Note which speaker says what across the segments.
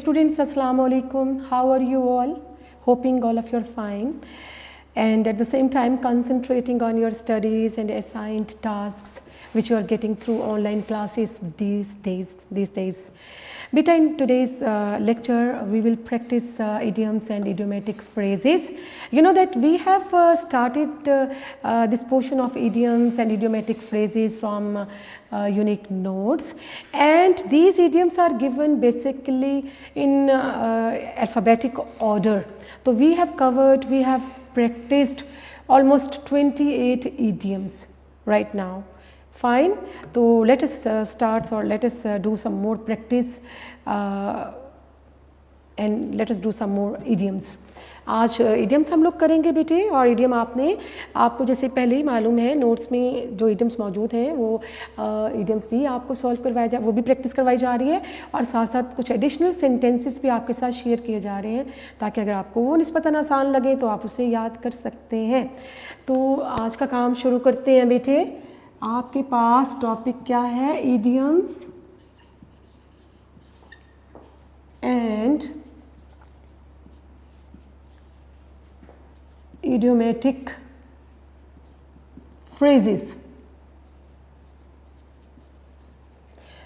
Speaker 1: students, Assalamu alaikum. How are you all? Hoping all of you are fine. And at the same time concentrating on your studies and assigned tasks which you are getting through online classes these days. Beta, in today's lecture we will practice idioms and idiomatic phrases. You know that we have started this portion of idioms and idiomatic phrases from unique notes, and these idioms are given basically in alphabetic order. So we have practiced almost 28 idioms right now. Fine. So let us start, or let us do some more practice and let us do some more idioms. आज idioms हम लोग करेंगे बेटे, और idiom आपको जैसे पहले ही मालूम है नोट्स में जो idioms मौजूद हैं वो idioms भी आपको सॉल्व करवाया वो भी प्रैक्टिस करवाई जा रही है, और साथ साथ कुछ एडिशनल सेंटेंसेस भी आपके साथ शेयर किए जा रहे हैं ताकि अगर आपको वो निस्बतन आसान लगे तो आप उसे याद कर सकते हैं। तो आज का काम शुरू करते हैं बेटे। आपके पास टॉपिक क्या है? Idioms and idiomatic phrases।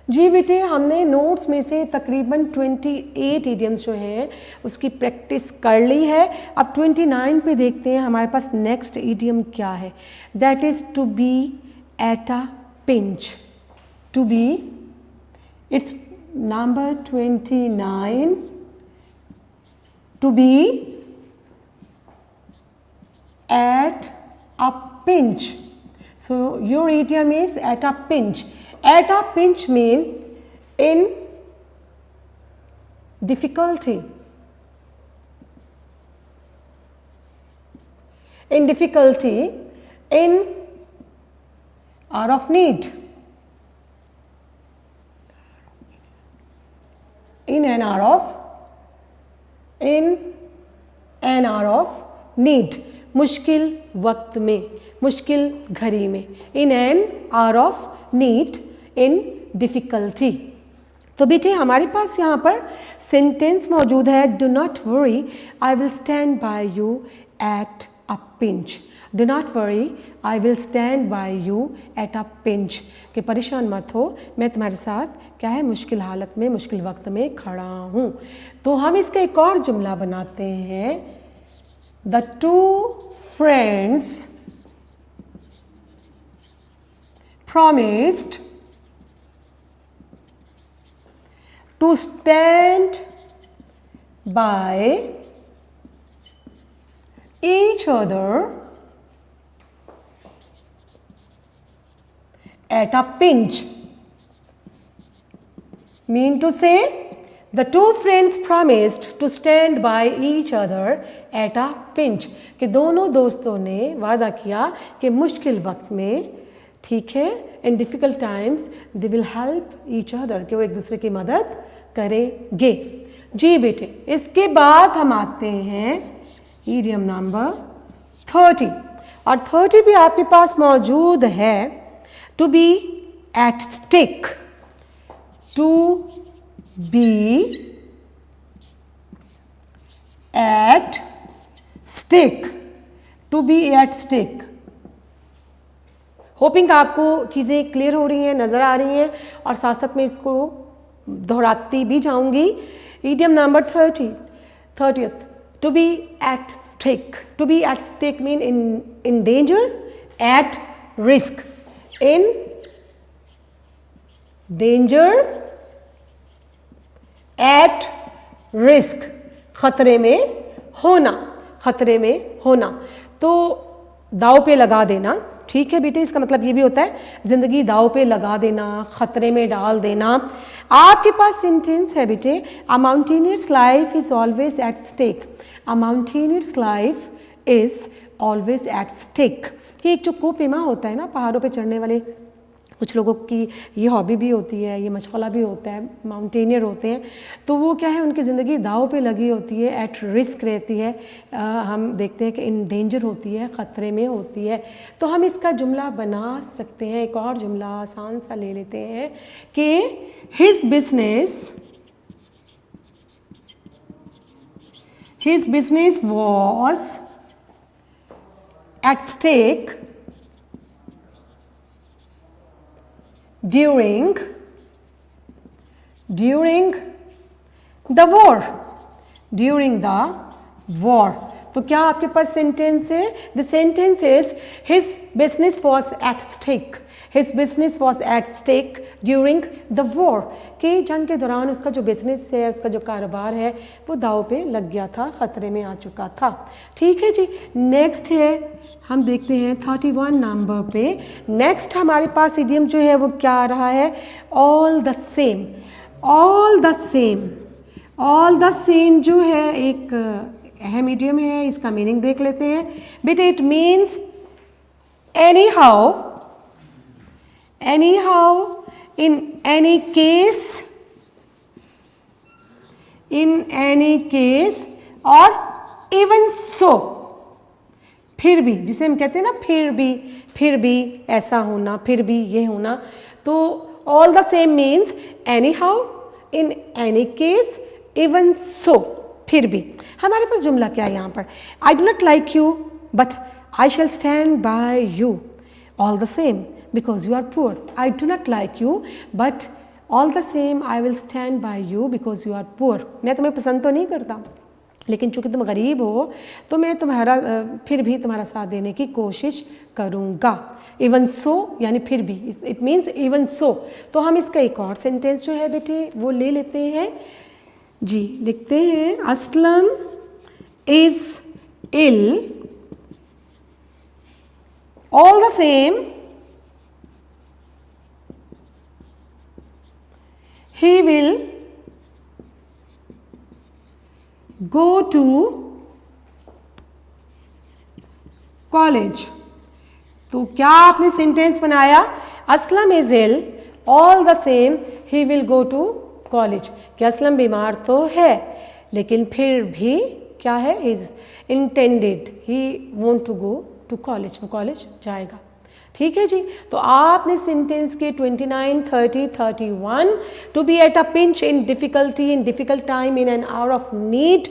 Speaker 1: जी बेटे, हमने नोट्स में से तकरीबन 28 इडियम्स जो हैं उसकी प्रैक्टिस कर ली है। अब 29 पे देखते हैं हमारे पास नेक्स्ट इडियम क्या है। That is to be at a pinch. To be, it's number 29। To be at a pinch. So your idiom is at a pinch. At a pinch mean in difficulty. In difficulty, in hour of need. In an hour of need. मुश्किल वक्त में, मुश्किल घड़ी में। इन an hour of need, in difficulty. तो बेटे हमारे पास यहाँ पर सेंटेंस मौजूद है, do not worry I will stand by you eight a pinch. Do not worry I will stand by you eight a pinch, कि परेशान मत हो, मैं तुम्हारे साथ क्या है मुश्किल हालत में, मुश्किल वक्त में खड़ा हूँ। तो हम इसका एक और जुमला बनाते हैं। The two friends promised to stand by each other at a pinch. Mean to say, The two friends promised to stand by each other at a pinch, कि दोनों दोस्तों ने वादा किया कि मुश्किल वक्त में, ठीक है, in difficult times they will help each other, कि वो एक दूसरे की मदद करेंगे। जी बेटे, इसके बाद हम आते हैं इडियम नंबर 30, और 30 भी आपके पास मौजूद है। To be at stick. To be at stick। to be at stick। Hoping आपको चीज़ें क्लियर हो रही हैं, नज़र आ रही हैं, और साथ साथ में इसको दोहराती भी जाऊंगी। Idiom number 30th, to be at stick। to be at stick mean in danger, at risk। in danger, at risk, ख़तरे में होना, ख़तरे में होना। तो दाव पे लगा देना, ठीक है बेटे, इसका मतलब ये भी होता है ज़िंदगी दाव पे लगा देना, ख़तरे में डाल देना। आपके पास सेंटेंस है बेटे, a mountaineer's life is always at stake. A mountaineer's life is always at stake, कि एक जो कोपेमा होता है ना, पहाड़ों पे चढ़ने वाले कुछ लोगों की ये हॉबी भी होती है, ये मशगला भी होता है, माउंटेनियर होते हैं, तो वो क्या है उनकी ज़िंदगी दाव पे लगी होती है, एट रिस्क रहती है। हम देखते हैं कि इन डेंजर होती है, ख़तरे में होती है। तो हम इसका जुमला बना सकते हैं। एक और जुमला आसान सा ले लेते हैं कि his business His business was at stake during the war. During the war. तो क्या आपके पास सेंटेंस है? The sentence is his business was at stake. His business was at stake during the war. कि जंग के दौरान उसका जो बिजनेस है, उसका जो कारोबार है, वो दाव पे लग गया था, ख़तरे में आ चुका था. ठीक है जी. नेक्स्ट है, हम देखते हैं 31 नंबर पे. नेक्स्ट हमारे पास इडियम जो है वो क्या आ रहा है? All the same. All the same. All the same जो है एक अहम इडियम है. इसका मीनिंग देख लेते हैं. बेटा it means any how, in any case और even so. फिर भी, जिसे हम कहते हैं ना फिर भी ऐसा होना, फिर भी ये होना. तो all the same means anyhow, in any case, even so. फिर भी. हमारे पास जुमला क्या है यहाँ पर? I do not like you but I shall stand by you. All the same because you are poor. I do not like you but all the same I will stand by you because you are poor. मैं तुम्हें पसंद तो नहीं करता, लेकिन चूंकि तुम गरीब हो तो मैं तुम्हारा फिर भी तुम्हारा साथ देने की कोशिश करूँगा. इवन सो यानी फिर भी, इट मीन्स इवन सो. तो हम इसका एक और सेंटेंस जो है बेटे वो ले लेते हैं जी. लिखते हैं Aslam is ill, all the same he will go to college. तो क्या आपने सेंटेंस बनाया? Aslam is ill, all the same he will go to college. कि असलम बीमार तो है लेकिन फिर भी क्या है? Is intended, he want to go to college. वो कॉलेज जाएगा. ठीक है जी. तो आपने सेंटेंस के 29, 30, 31 to be at a pinch in difficulty, in difficult time, in an hour of need,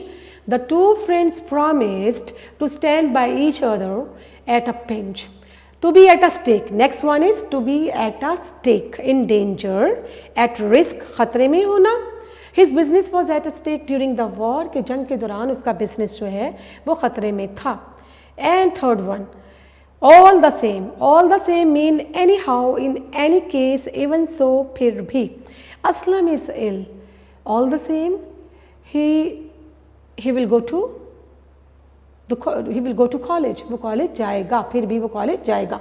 Speaker 1: the two friends promised to stand by each other at a pinch. To be at a stake. Next one is to be at a stake. In danger, at risk, खतरे में होना. His business was at a stake during the war. कि जंग के दौरान उसका business जो है वो खतरे में था. And third one, all the same mean anyhow, in any case, even so, फिर भी. Aslam is ill, all the same he will go to college. वो कॉलेज जाएगा, फिर भी वो कॉलेज जाएगा.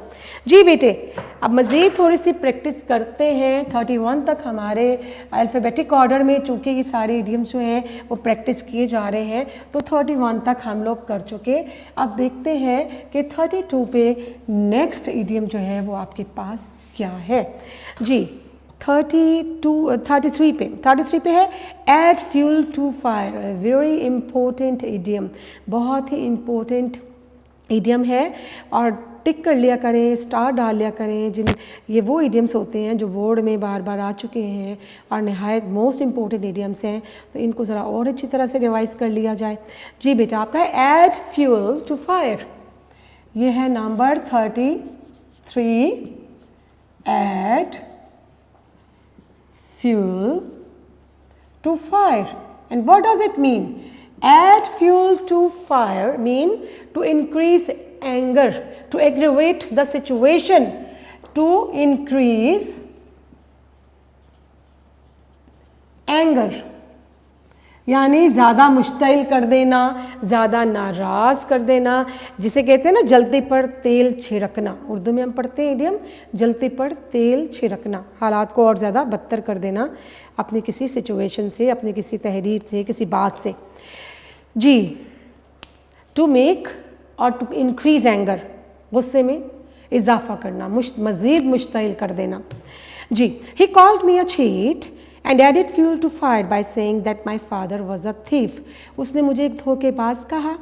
Speaker 1: जी बेटे, अब मज़ीद थोड़ी सी प्रैक्टिस करते हैं. 31 तक हमारे अल्फ़ाबेटिक ऑर्डर में चूँकि ये सारे इडियम्स जो हैं वो प्रैक्टिस किए जा रहे हैं, तो 31 तक हम लोग कर चुके. अब देखते हैं कि 32 पे नेक्स्ट इडियम जो है वो आपके पास क्या है. जी 33 पे है add fuel to fire. Very important idiom, बहुत ही इम्पोर्टेंट इडियम है. और टिक कर लिया करें, स्टार डाल लिया करें. ये वो इडियम्स होते हैं जो बोर्ड में बार बार आ चुके हैं और नहायत मोस्ट इम्पोर्टेंट इडियम्स हैं. तो इनको ज़रा और अच्छी तरह से रिवाइज़ कर लिया जाए. जी बेटा, आपका है एड फ्यूल टू फायर. ये है number 33. Add fuel to fire. And what does it mean? Add fuel to fire mean to increase anger, to aggravate the situation, to increase anger. यानी ज़्यादा मुश्तिल कर देना, ज़्यादा नाराज़ कर देना, जिसे कहते हैं ना जलते पर तेल छिड़कना. उर्दू में हम पढ़ते हैं इडियम जलते पर तेल छिड़कना. हालात को और ज़्यादा बदतर कर देना अपनी किसी सिचुएशन से, अपनी किसी तहरीर से, किसी बात से. जी टू मेक और टू इंक्रीज एंगर, गुस्से में इजाफा करना, मज़ीद मुश्तिल कर देना. जी he called me a cheat and added fuel to fire by saying that my father was a thief. उसने मुझे एक धोखेबाज कहा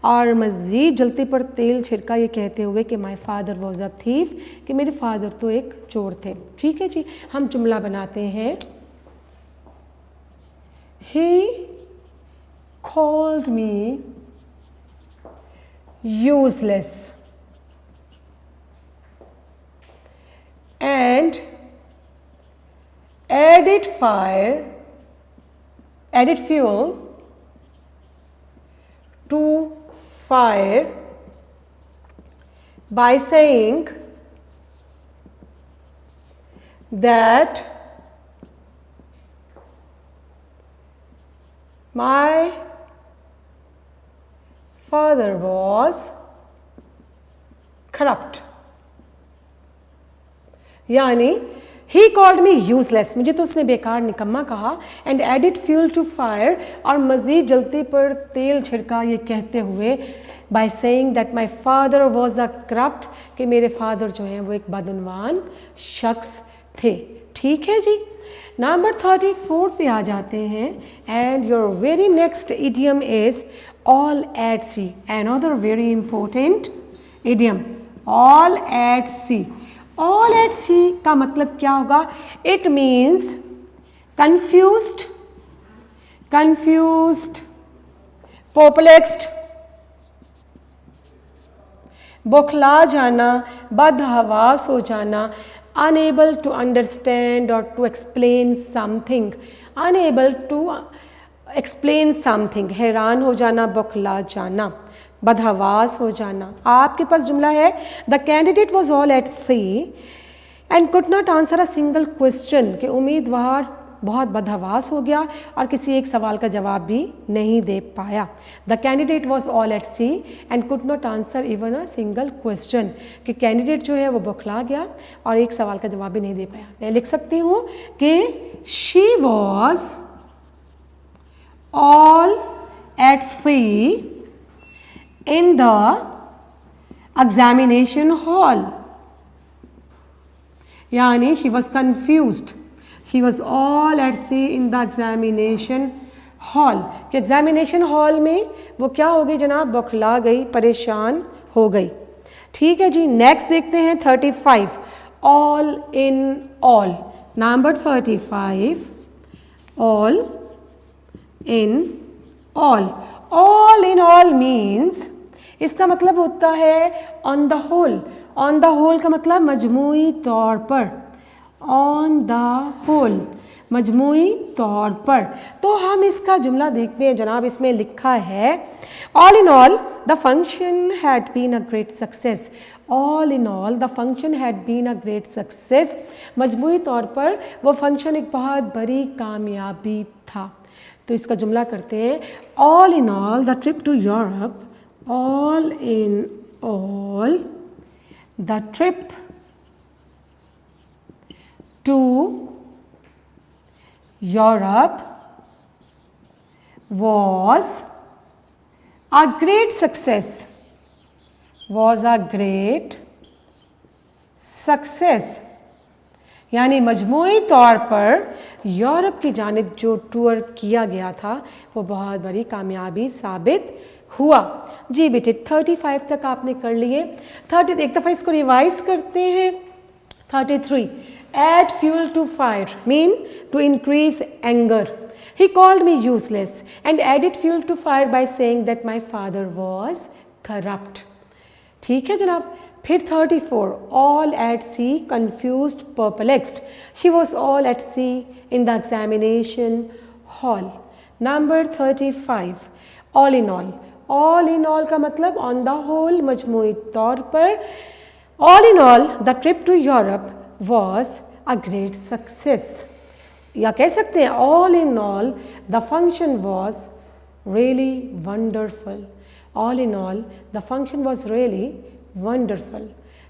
Speaker 1: और मज़ीद जलते पर तेल छिड़का ये कहते हुए कि my father was a thief, कि मेरे फादर तो एक चोर थे. ठीक है जी. हम जुमला बनाते हैं. He called me useless and added fuel to fire by saying that my father was corrupt. यानी ही कॉल्ड मी यूजलेस, मुझे तो उसने बेकार निकम्मा कहा, and added fuel to fire, और मज़ीद जलती पर तेल छिड़का ये कहते हुए, by saying that my father was a corrupt, कि मेरे फादर जो हैं वो एक बदनवान शख्स थे. ठीक है जी. नंबर 34 पे आ जाते हैं, and your very next idiom is all at sea. Another very important idiom, all at sea. All at sea का मतलब क्या होगा? इट मीन्स confused, perplexed, बौखला जाना, बदहवास हो जाना, unable to understand or to explain something, unable to explain something, हैरान हो जाना, बौखला जाना, बदहवास हो जाना. आपके पास जुमला है, the candidate was all at sea and could not answer a single question, कि उम्मीदवार बहुत बदहवास हो गया और किसी एक सवाल का जवाब भी नहीं दे पाया. The candidate was all at sea and could not answer even a single question, कि कैंडिडेट जो है वो बौखला गया और एक सवाल का जवाब भी नहीं दे पाया. मैं लिख सकती हूँ कि she was all at sea in the examination hall. यानी she was confused, she was all at sea in the examination hall, कि एग्जामिनेशन हॉल में वो क्या हो गई जनाब? बौखला गई, परेशान हो गई. ठीक है जी. नेक्स्ट देखते हैं 35, all in all. Number 35, all in all. All in all means, इसका मतलब होता है on the whole. On the whole का मतलब मजमूई तौर पर, ऑन द होल, मजमूई तौर पर. तो हम इसका जुमला देखते हैं जनाब. इसमें लिखा है all in all the function had been a great success. All in all the function had been a great success, मजमूई तौर पर वो फंक्शन एक बहुत बड़ी कामयाबी था. तो इसका जुमला करते हैं, all in all the trip to Europe, all in all the trip to Europe was a great success, was a great success. यानी मजमूई तौर पर यूरोप की जानिब जो टूर किया गया था वो बहुत बड़ी कामयाबी साबित हुआ. जी बेटे 35 तक आपने कर लिए. 30 एक दफ़ा इसको रिवाइज करते हैं. 33, add fuel to fire mean to increase anger. He called me useless and added fuel to fire by saying that my father was corrupt. ठीक है जनाब. फिर 34, all at sea, confused, perplexed. She was all at sea in the examination hall. Number 35, all in all. all in all का मतलब on the whole, मजमूई तौर पर. all in all the trip to Europe was a great success. या कह सकते हैं all in all the function was really wonderful. all in all the function was really wonderful.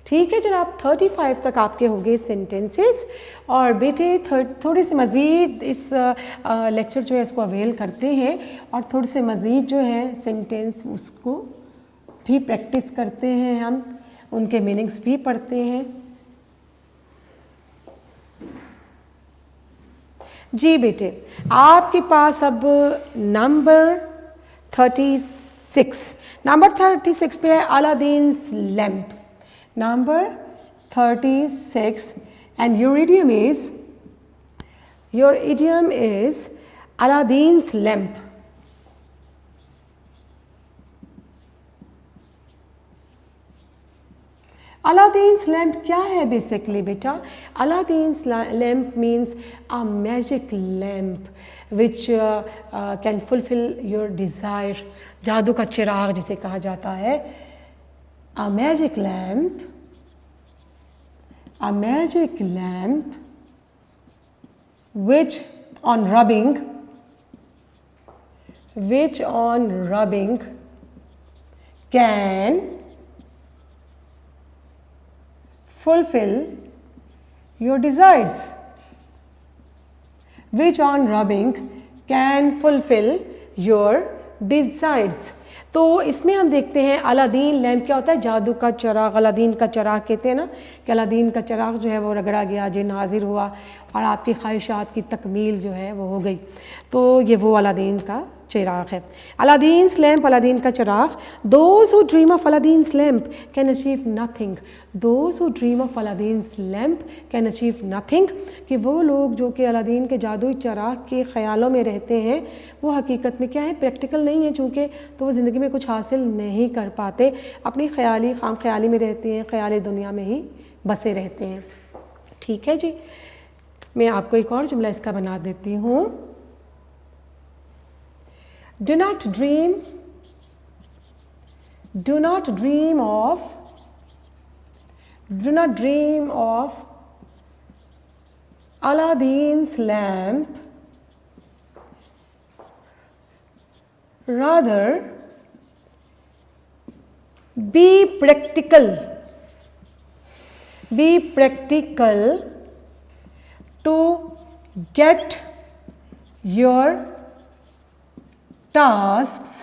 Speaker 1: ठीक है जनाब. 35 तक आपके होंगे सेंटेंसेस. और बेटे थोड़े से मज़ीद इस लेक्चर जो है इसको अवेल करते हैं और थोड़े से मज़ीद जो है सेंटेंस उसको भी प्रैक्टिस करते हैं, हम उनके मीनिंग्स भी पढ़ते हैं. जी बेटे आपके पास अब नंबर 36 पे है Aladdin's lamp. Number 36 and your idiom is Aladdin's lamp. Aladdin's lamp क्या है बेसिकली बेटा? Aladdin's lamp means a magic lamp which can fulfil your desire. जादू का चिराग जिसे कहा जाता है। A magic lamp, a magic lamp which on rubbing can fulfill your desires, which on rubbing can fulfill your desires। तो इसमें हम देखते हैं अलादीन लैम्प क्या होता है? जादू का चिराग, अलादीन का चिराग कहते हैं ना कि अलादीन का चिराग जो है वो रगड़ा गया, जिन हाजिर हुआ और आपकी ख्वाहिशात की तकमील जो है वो हो गई। तो ये वो अलादीन का चिराग है। अलादीन्स लैम्प, अलादीन का चिराग। Those who dream of Aladdin's lamp can achieve nothing. Those who dream of Aladdin's lamp can achieve nothing, कि वो लोग जो कि अलादीन के जादुई चिराग के ख्यालों में रहते हैं वो हकीकत में क्या है? प्रैक्टिकल नहीं है चूँकि, तो वो ज़िंदगी में कुछ हासिल नहीं कर पाते, अपनी ख्याली खाम ख्याली में रहते हैं, ख्याली दुनिया में ही बसे रहते हैं। ठीक है जी, मैं आपको एक और जुमला इसका बना देती हूँ। Do not dream of Aladdin's lamp, rather be practical to get your tasks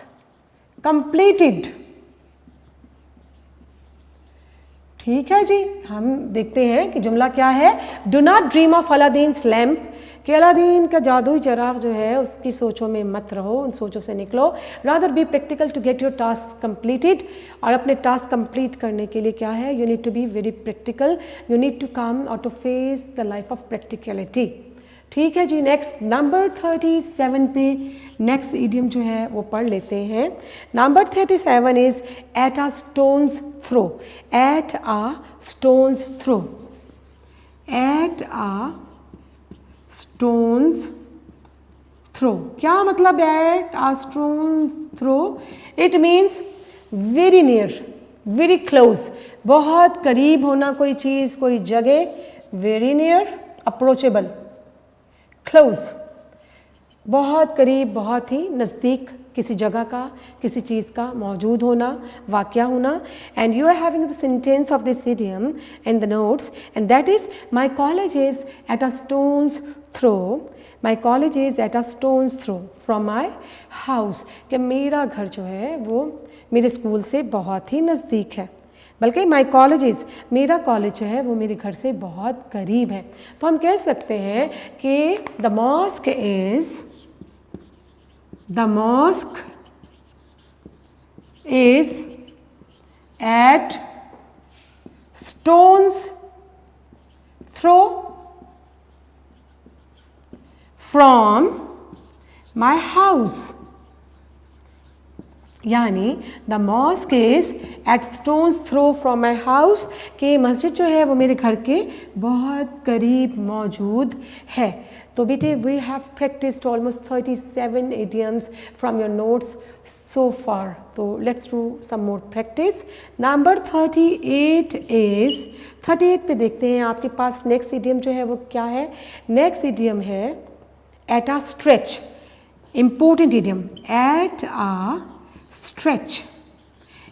Speaker 1: completed। ठीक है जी, हम देखते हैं कि जुमला क्या है। Do not dream of Aladdin's lamp, कि अलादीन का जादुई चिराग जो है उसकी सोचों में मत रहो, उन सोचों से निकलो। Rather be practical to get your task completed, और अपने टास्क कंप्लीट करने के लिए क्या है? You need to be very practical, you need to come और to face the life of practicality. ठीक है जी, नेक्स्ट नंबर 37 पे नेक्स्ट इडियम जो है वो पढ़ लेते हैं। Number 37 is at a stone's throw. At a stone's throw, at a stone's throw क्या मतलब? At a stone's throw it means very near, very close, बहुत करीब होना कोई चीज़, कोई जगह। वेरी नियर, अप्रोचेबल, क्लोज, बहुत करीब, बहुत ही नज़दीक किसी जगह का, किसी चीज़ का मौजूद होना, वाक़या होना। And you are having the sentence of this idiom in the notes, and that is my college is at a stone's throw. My college is at a stone's throw from my house, कि मेरा घर जो है वो मेरे school से बहुत ही नज़दीक है। बल्कि माई कॉलेजेस, मेरा कॉलेज जो है वो मेरे घर से बहुत करीब है। तो हम कह सकते हैं कि the mosque is at stone's throw from my house, यानी the mosque is at stone's throw from my house, कि मस्जिद जो है वो मेरे घर के बहुत करीब मौजूद है। तो बेटे we have practised almost 37 idioms from your notes so far. तो let's do some more practice. Number 38 is, 38 पे देखते हैं आपके पास नेक्स्ट इडियम जो है वो क्या है। नेक्स्ट इडियम है eight a stretch. Important idiom, eight a stretch.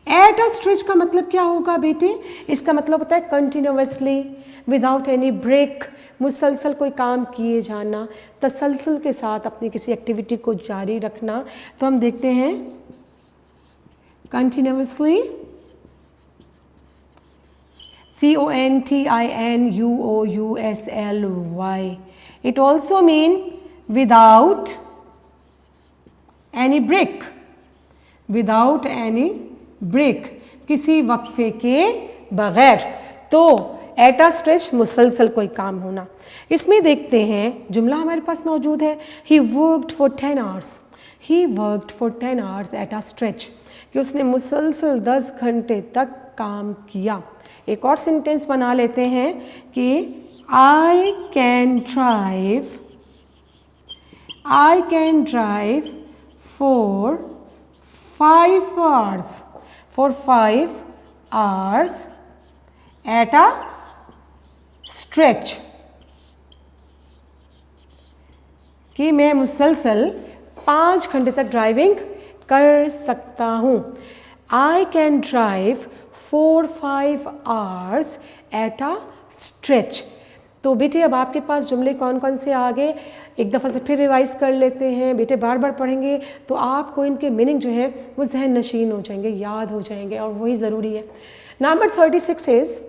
Speaker 1: Eight a stretch का मतलब क्या होगा बेटे? इसका मतलब होता है कंटिन्यूसली, विदाउट एनी ब्रेक, मुसलसल कोई काम किए जाना, तसलसल के साथ अपनी किसी एक्टिविटी को जारी रखना। तो हम देखते हैं continuously, CONTINUOUSLY। It also mean without any break, without any break, किसी वक्फे के बगैर। तो एट अ स्ट्रेच मुसलसल कोई काम होना। इसमें देखते हैं जुमला हमारे पास मौजूद है, he worked for 10 hours। He worked for 10 hours eight a stretch, कि उसने मुसलसल 10 घंटे तक काम किया। एक और सेंटेंस बना लेते हैं कि I can drive for 5 hours at a stretch, कि मैं मुसलसल 5 घंटे तक ड्राइविंग कर सकता हूँ। I can drive 4-5 hours at a stretch। तो बेटे अब आपके पास जुमले कौन कौन से आ गए, एक दफ़ा से फिर रिवाइज़ कर लेते हैं। बेटे बार बार पढ़ेंगे तो आपको इनके मीनिंग जो है वो जहन नशीन हो जाएंगे, याद हो जाएंगे, और वही ज़रूरी है। Number 36 is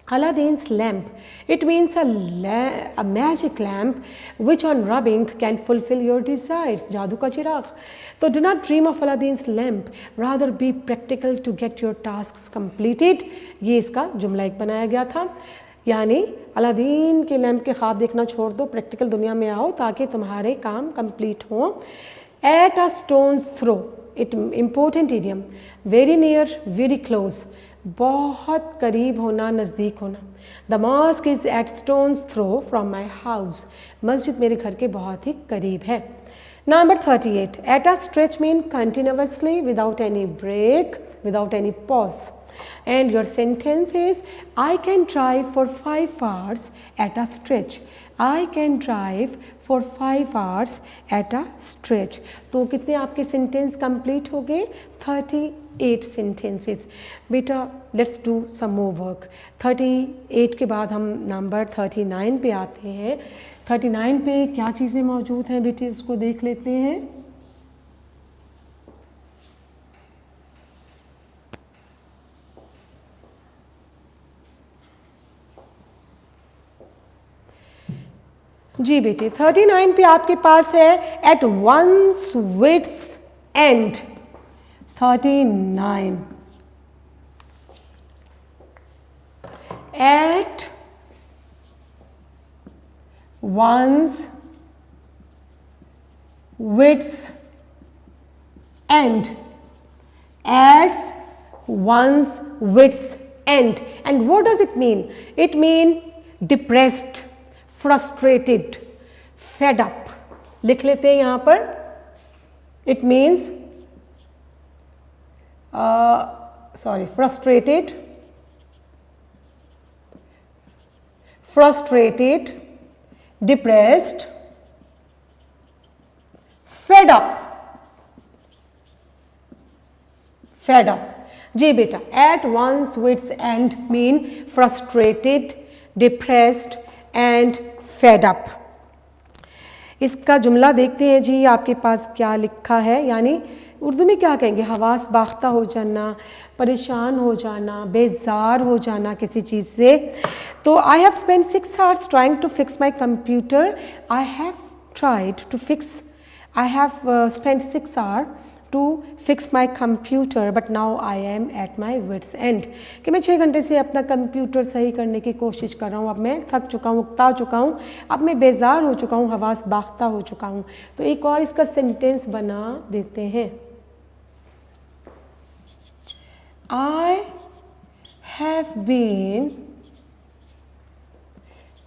Speaker 1: Aladdin's lamp. It means a magic lamp which on rubbing can fulfill your desires. जादू का चिराग। तो do not dream of Aladdin's lamp, rather be practical to get your tasks completed। ये इसका जुमला एक बनाया गया था, यानी अलादीन के लैम्प के ख्वाब देखना छोड़ दो, प्रैक्टिकल दुनिया में आओ ताकि तुम्हारे काम कंप्लीट हों। At a stone's throw, it important idiom, very near, very close, बहुत करीब होना, नज़दीक होना। The mosque is at stone's throw from my house, मस्जिद मेरे घर के बहुत ही करीब है। Number 38, at a stretch mean continuously, without any break, without any pause. And your sentence is I can drive for 5 hours at a stretch. I can drive for 5 hours at a stretch. तो कितने आपके sentence complete हो गए? 38 sentences. बेटा let's do some more work. 38 के बाद हम number 39 पे आते हैं। 39 पे क्या चीज़ें मौजूद हैं बेटे, उसको देख लेते हैं। जी बेटे 39 पे आपके पास है at one's wits end. 39 at one's wits end, at one's wits end. And what does it mean? It mean depressed, frustrated, fed up. लिख लेते हैं यहाँ पर। It means frustrated, depressed, fed up। जी बेटा, at one's wits end mean frustrated, depressed and fed up। इसका जुमला देखते हैं जी आपके पास क्या लिखा है, यानी उर्दू में क्या कहेंगे, हवास बाख्ता हो जाना, परेशान हो जाना, बेजार हो जाना किसी चीज़ से। तो I have spent 6 hours trying to fix my computer. I have spent 6 hours to fix my computer but now I am at my wits end। कि मैं 6 घंटे से अपना कंप्यूटर सही करने की कोशिश कर रहा हूँ, अब मैं थक चुका हूँ, उकता चुका हूँ, अब मैं बेजार हो चुका हूँ, हवास बाख्ता हो चुका हूँ। तो एक और इसका सेंटेंस बना देते हैं। I have been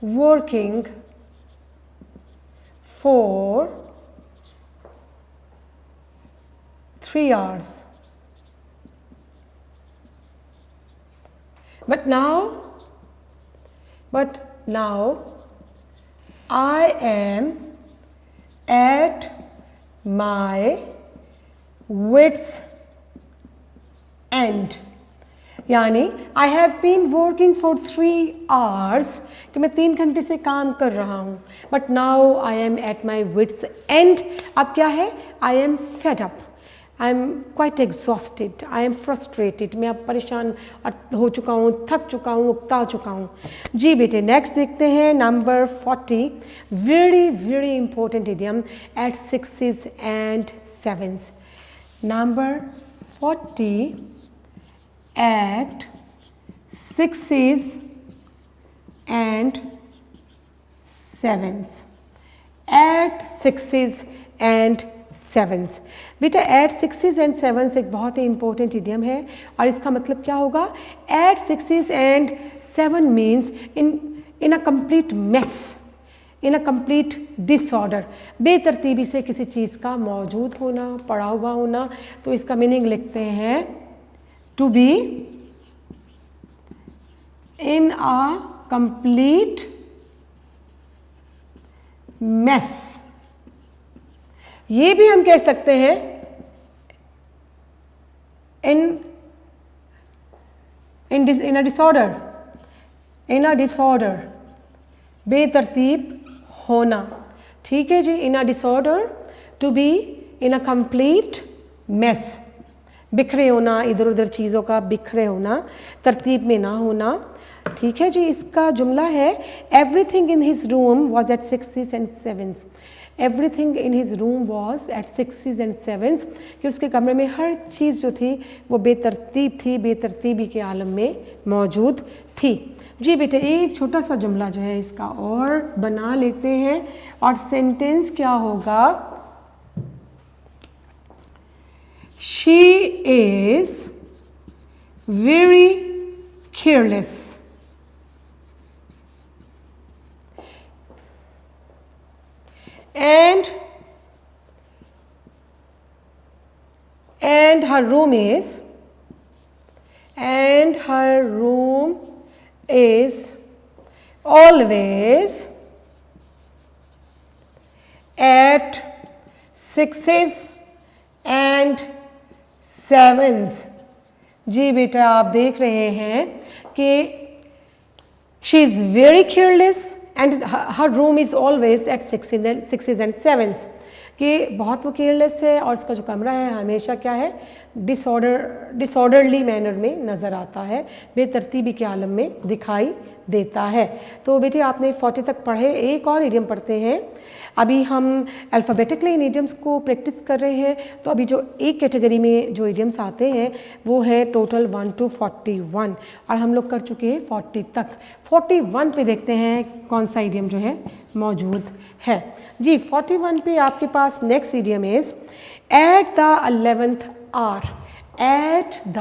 Speaker 1: working for 3 hours but now I am at my wits end। यानी I have been working for 3 hours, कि मैं 3 घंटे से काम कर रहा हूँ, but now I am at my wits end। अब क्या है, I am fed up, I am quite exhausted, I am frustrated। मैं अब परेशान हो चुका हूँ, थक चुका हूँ, उकता चुका हूँ। जी बेटे नेक्स्ट देखते हैं number 40, very important idiom at 6s and 7s। Number 40 at 6s and 7s, at 6s and sevens. बेटा एट सिक्सीज एंड सेवन्स एक बहुत ही इंपॉर्टेंट इडियम है और इसका मतलब क्या होगा, at sixes and sevens means in a complete mess, in a complete disorder, बेतरतीबी से किसी चीज़ का मौजूद होना, पड़ा हुआ होना। तो इसका मीनिंग लिखते हैं to be in a complete mess. ये भी हम कह सकते हैं इन अ डिसऑर्डर, बेतरतीब होना। ठीक है जी, in a disorder, to be in a complete mess, बिखरे होना, इधर उधर चीज़ों का बिखरे होना, तरतीब में ना होना। ठीक है जी, इसका जुमला है everything in his room was at sixes and sevens. Everything in his room was at sixes and sevens, कि उसके कमरे में हर चीज़ जो थी वो बेतरतीब थी, बेतरतीबी के आलम में मौजूद थी। जी बेटे, एक छोटा सा जुमला जो है इसका और बना लेते हैं और सेंटेंस क्या होगा, she is very careless and her room is always at sixes and sevens। जी बेटा, आप देख रहे हैं कि she is very careless and her room is always at sixes and sevens, कि बहुत वो केयरलेस है और उसका जो कमरा है हमेशा क्या है, डिसऑर्डरली मैनर में नज़र आता है, बेतरतीबी के आलम में दिखाई देता है। तो बेटे आपने 40 तक पढ़े, एक और इडियम पढ़ते हैं। अभी हम अल्फ़ाबेटिकली इन इडियम्स को प्रैक्टिस कर रहे हैं, तो अभी जो एक कैटेगरी में जो इडियम्स आते हैं वो है टोटल 1 to 41 और हम लोग कर चुके हैं 40 तक। 41 पे देखते हैं कौन सा इडियम जो है मौजूद है। जी 41 पे आपके पास next idiom is at the 11th hour। At the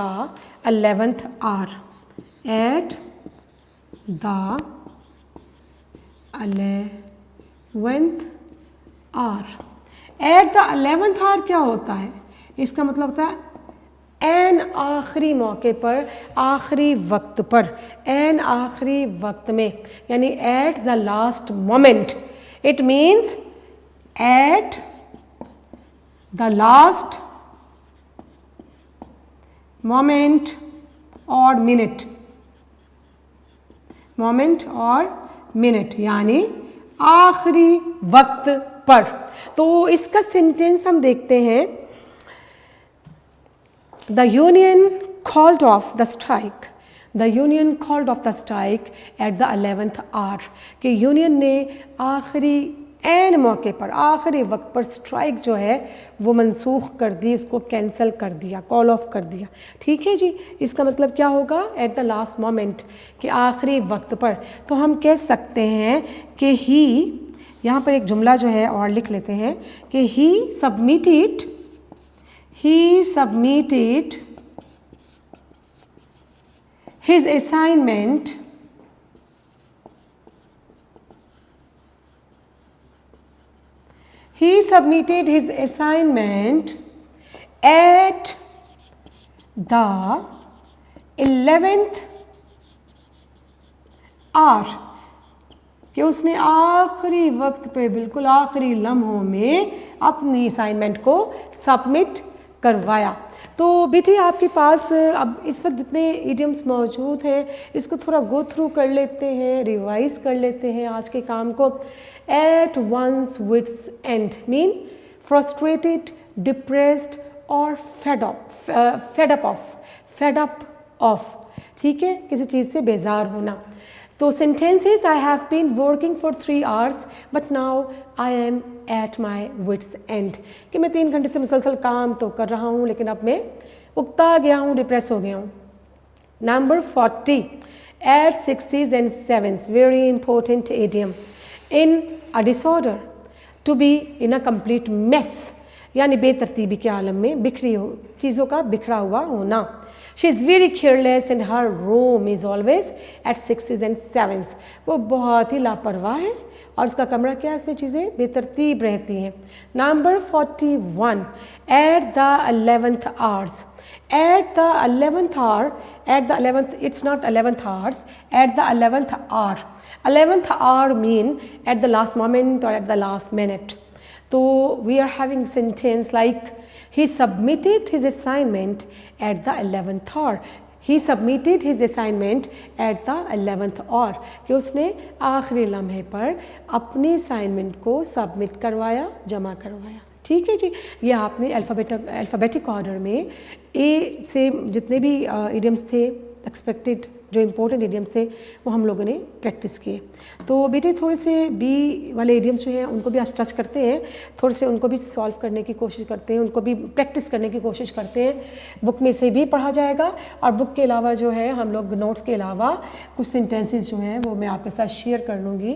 Speaker 1: 11th hour, at the 11th hour। At the 11th hour क्या होता है, इसका मतलब होता है एन आखिरी मौके पर, आखिरी वक्त पर, एन आखिरी वक्त में, यानी at the last moment. It means at the last moment और मिनट, मोमेंट और मिनट यानी आखिरी वक्त पर। तो इसका सेंटेंस हम देखते हैं, the union called off the strike, the union called off the strike eight the 11th hour, कि यूनियन ने आखिरी एन मौके पर, आखिरी वक्त पर स्ट्राइक जो है वो मनसूख कर दी, उसको कैंसिल कर दिया, कॉल ऑफ कर दिया। ठीक है जी, इसका मतलब क्या होगा, एट द लास्ट मोमेंट, कि आखिरी वक्त पर। तो हम कह सकते हैं कि ही, यहाँ पर एक जुमला जो है और लिख लेते हैं कि ही submitted his assignment at the 11th hour, कि उसने आखिरी वक्त पे, बिल्कुल आखिरी लम्हों में अपनी असाइनमेंट को सबमिट करवाया। तो बेटे आपके पास अब इस वक्त जितने इडियम्स मौजूद हैं इसको थोड़ा गो थ्रू कर लेते हैं, रिवाइज कर लेते हैं आज के काम को। At one's wits end mean frustrated, depressed और फेड अप ऑफ, ठीक है, किसी चीज़ से बेजार होना। तो sentences, I have been working for 3 hours but now I am at my wits end, कि मैं 3 घंटे से मुसलसल काम तो कर रहा हूँ लेकिन अब मैं उकता गया हूँ, डिप्रेस हो गया हूँ। Number 40, at sixes and sevens, very important idiom, in a disorder, to be in a complete mess, यानी बेतरतीबी के आलम में, बिखरी हो चीज़ों का बिखरा हुआ होना। She is very careless and her room is always eight 6s and 7s। वो बहुत ही लापरवाह है और उसका कमरा क्या है, उसमें चीज़ें बेतरतीब रहती हैं। Number 41, eight the 11th hours। At the 11th hour, at the 11th, it's not 11th hours, at the 11th hour. 11th hour mean at the last moment or at the last minute. So we are having sentence like he submitted his assignment at the 11th hour. He submitted his assignment at the 11th hour. कि उसने आखिरी लम्हे पर अपनी assignment को submit करवाया, जमा करवाया। ठीक है जी, ये आपने अल्फ़ाबेटिक ऑर्डर में ए से जितने भी इडियम्स थे एक्सपेक्टेड, जो इम्पोर्टेंट इडियम्स थे, वो हम लोगों ने प्रैक्टिस किए। तो बेटे थोड़े से बी वाले इडियम्स जो हैं उनको भी आज टच करते हैं, थोड़े से उनको भी सॉल्व करने की कोशिश करते हैं, उनको भी प्रैक्टिस करने की कोशिश करते हैं। बुक में से भी पढ़ा जाएगा और बुक के अलावा जो है हम लोग नोट्स के अलावा कुछ सेंटेंसेस जो हैं वो मैं आपके साथ शेयर कर लूँगी,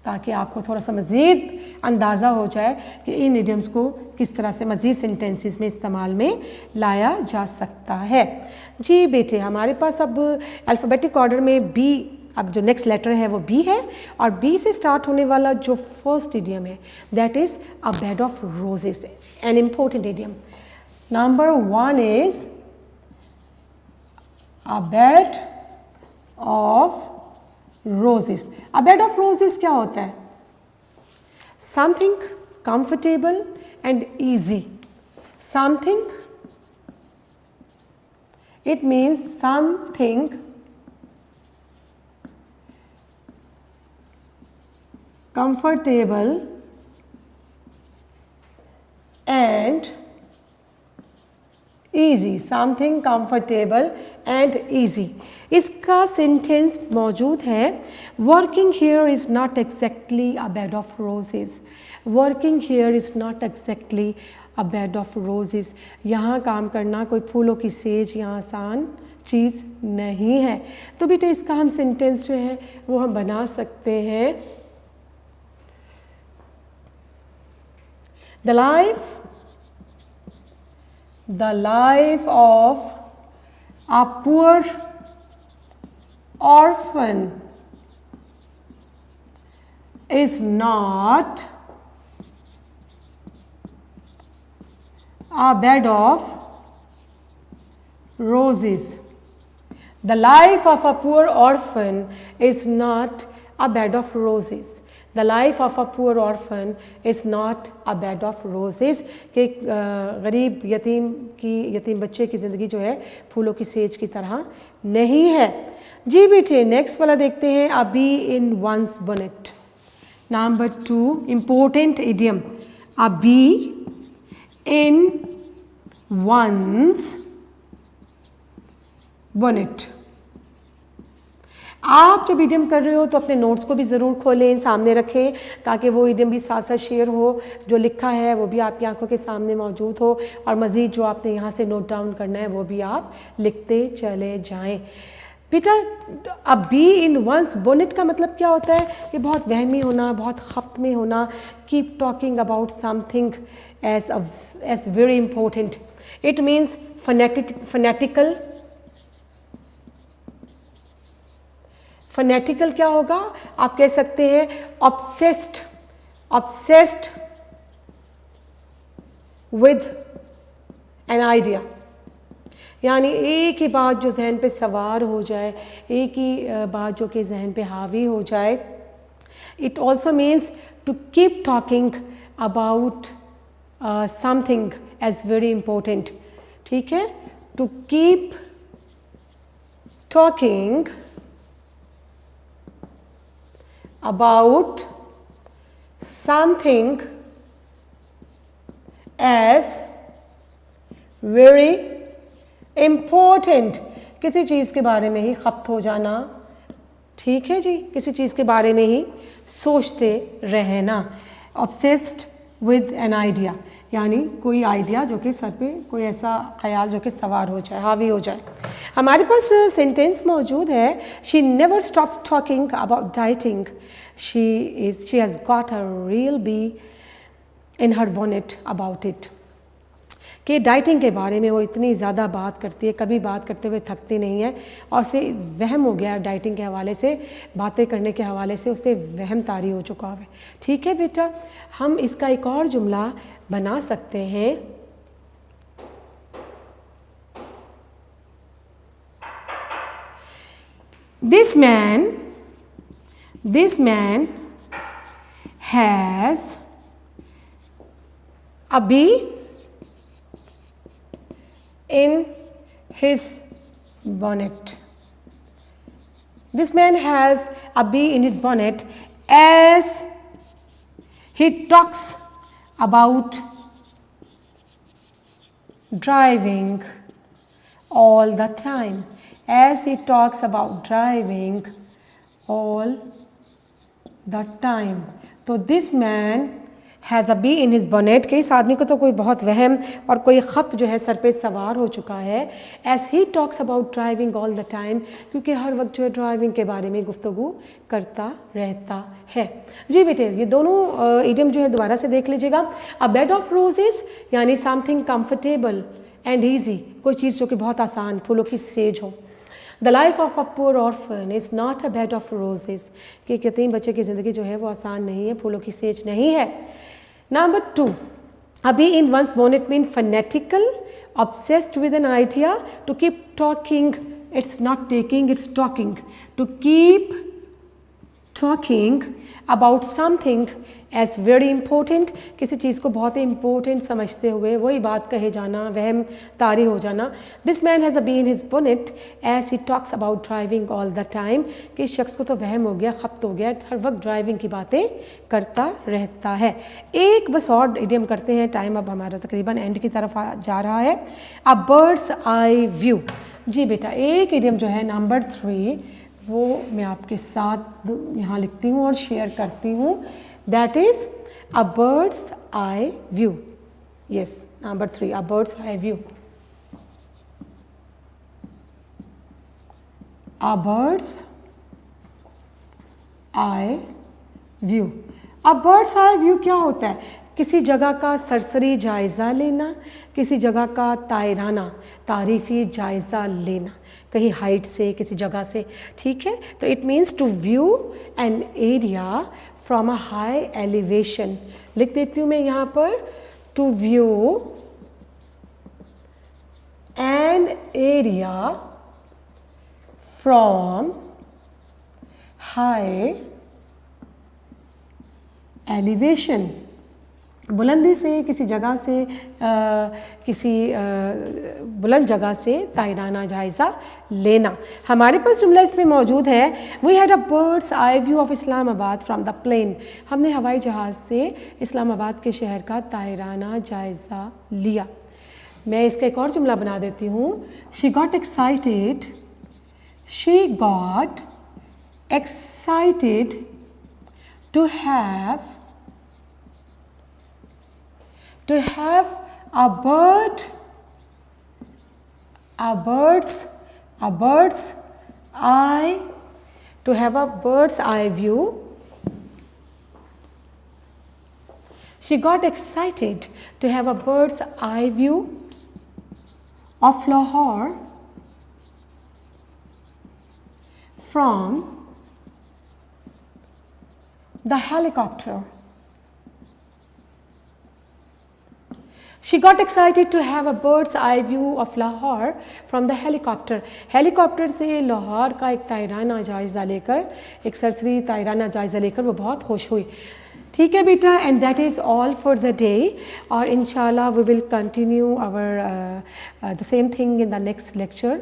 Speaker 1: ताकि आपको थोड़ा सा मज़ीद अंदाज़ा हो जाए कि इन इडियम्स को किस तरह से मज़ीद सेंटेंसेस में इस्तेमाल में लाया जा सकता है। जी बेटे, हमारे पास अब अल्फ़ाबेटिक ऑर्डर में बी, अब जो नेक्स्ट लेटर है वो बी है और बी से स्टार्ट होने वाला जो फर्स्ट इडियम है that is a bed of roses, an important idiom. Number 1 is a bed of roses. A bed of roses क्या होता है? Something comfortable and easy. Something, it means something comfortable and easy, something comfortable and easy। इसका sentence मौजूद है, working here is not exactly a bed of roses। working here is not exactly a bed of roses। यहाँ काम करना कोई फूलों की says या आसान चीज़ नहीं है। तो बेटे इसका हम सेंटेंस जो है वो हम बना सकते हैं, the life of a poor orphan is not a bed of roses। The life of a poor orphan is not a bed of roses। The life of a poor orphan is not a bed of roses। कि गरीब यतीम बच्चे की ज़िंदगी जो है फूलों की सेज की तरह नहीं है। जी बेटे, नेक्स्ट वाला देखते हैं, a bee in one's bonnet। Number 2 important idiom, a bee in one's bonnet। आप जब इडियम कर रहे हो तो अपने नोट्स को भी ज़रूर खोलें, सामने रखें, ताकि वो इडियम भी साथ साथ शेयर हो, जो लिखा है वो भी आपकी आंखों के सामने मौजूद हो और मज़ीद जो आपने यहाँ से नोट डाउन करना है वो भी आप लिखते चले जाएं। बेटा, अ बी इन वंस बोनेट का मतलब क्या होता है? कि बहुत वहमी होना, बहुत खप्त में होना, keep talking about something as very important. It means fanatical. Fanatical क्या होगा? आप कह सकते हैं ऑब्सेस्ड विद एन आइडिया, यानी एक ही बात जो जहन पे सवार हो जाए, एक ही बात जो कि जहन पे हावी हो जाए। It also means to keep talking about something as very important. ठीक है, to keep talking about something as very important। किसी चीज़ के बारे में ही खप्त हो जाना, ठीक है जी, किसी चीज़ के बारे में ही सोचते रहना। obsessed with an idea, यानी कोई आइडिया जो कि सर पे, कोई ऐसा ख्याल जो कि सवार हो जाए, हावी हो जाए। हमारे पास सेंटेंस मौजूद है, she never stops talking about dieting, she has got a real be in her bonnet about it. कि डाइटिंग के बारे में वो इतनी ज़्यादा बात करती है, कभी बात करते हुए थकती नहीं है, और उसे वहम हो गया डाइटिंग के हवाले से, बातें करने के हवाले से उसे वहम तारी हो चुका है। ठीक है बेटा, हम इसका एक और जुमला बना सकते हैं। This man has a bee in his bonnet. This man has a bee in his bonnet as he talks about driving all the time. As he talks about driving all the time. तो this man has a be in his bonnet कि इस आदमी को तो कोई बहुत वहम और कोई ख़त जो है सर पे सवार हो चुका है। As he talks about driving all the time, क्योंकि हर वक्त जो है ड्राइविंग के बारे में गुफ्तगू करता रहता है। जी बेटे, ये दोनों इडियम जो है दोबारा से देख लीजिएगा। अ बेड ऑफ रोजेज़ यानी समथिंग कम्फर्टेबल एंड ईजी, कोई चीज़ जो कि बहुत आसान, फूलों की सेज हो। The life of a poor orphan is not a bed of roses, कि यतीम बच्चे की ज़िंदगी जो है वो आसान नहीं है, फूलों की सेज नहीं है। Number 2, a bee in one's bonnet mean fanatical, obsessed with an idea, to keep talking, it's not taking, it's talking, to keep talking about something as very important, किसी चीज़ को बहुत ही important समझते हुए वही बात कहे जाना, वहम तारी हो जाना। This man has a bee in his bonnet as he talks about driving all the time, कि इस शख्स को तो वहम हो गया, खप्त हो गया, हर वक्त ड्राइविंग की बातें करता रहता है। एक बस और इडियम करते हैं, टाइम अब हमारा तकरीबन एंड की तरफ जा रहा है। अ बर्ड्स आई व्यू। जी बेटा, एक इडियम जो है नंबर 3 वो मैं आपके साथ यहाँ लिखती हूँ और शेयर करती हूँ। That is a bird's eye view. Yes, number 3, a bird's eye view. A bird's eye view. A bird's eye view क्या होता है? किसी जगह का सरसरी जायज़ा लेना, किसी जगह का तायराना तारीफ़ी जायज़ा लेना, कहीं हाइट से, किसी जगह से। ठीक है, तो it means to view an area from a high elevation. लिख देती हूँ मैं यहाँ पर, to view an area from high elevation. बुलंदी से, किसी जगह से, किसी बुलंद जगह से तायराना जायज़ा लेना। हमारे पास जुमला इसमें मौजूद है। We had a bird's eye view of Islamabad from the plane. हमने हवाई जहाज़ से इस्लामाबाद के शहर का तायराना जायज़ा लिया। मैं इसका एक और जुमला बना देती हूँ। She got excited, she got excited to have a bird's eye, to have a bird's eye view. She got excited to have a bird's eye view of Lahore from the helicopter. She got excited to have a bird's eye view of Lahore from the helicopter. Helicopter से लाहौर का एक तायराना जायज़ा लेकर, एक सरसरी तायराना जायज़ा लेकर वो बहुत खुश हुई। ठीक है बेटा, and that is all for the day. और इंशाल्लाह we will continue our the same thing in the next lecture,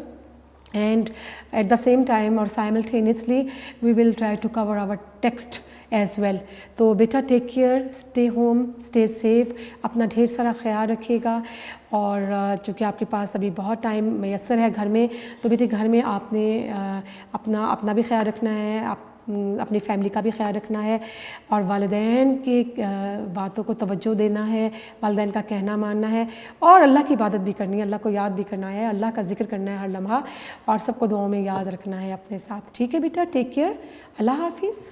Speaker 1: and at the same time or simultaneously we will try to cover our text as well. तो बेटा take care, stay home, stay safe, अपना ढेर सारा ख्याल रखिएगा। और चूँकि आपके पास अभी बहुत टाइम मैसर है घर में, तो बेटे घर में आपने अपना भी ख्याल रखना है, अपनी फैमिली का भी ख्याल रखना है, और वालिदैन की बातों को तवज्जो देना है, वालिदैन का कहना मानना है, और अल्लाह की इबादत भी करनी है, अल्लाह को याद भी करना है, अल्लाह का जिक्र करना है हर लम्हा, और सबको दुआओं में याद रखना है अपने साथ। ठीक है बेटा, टेक केयर, अल्लाह हाफिज़।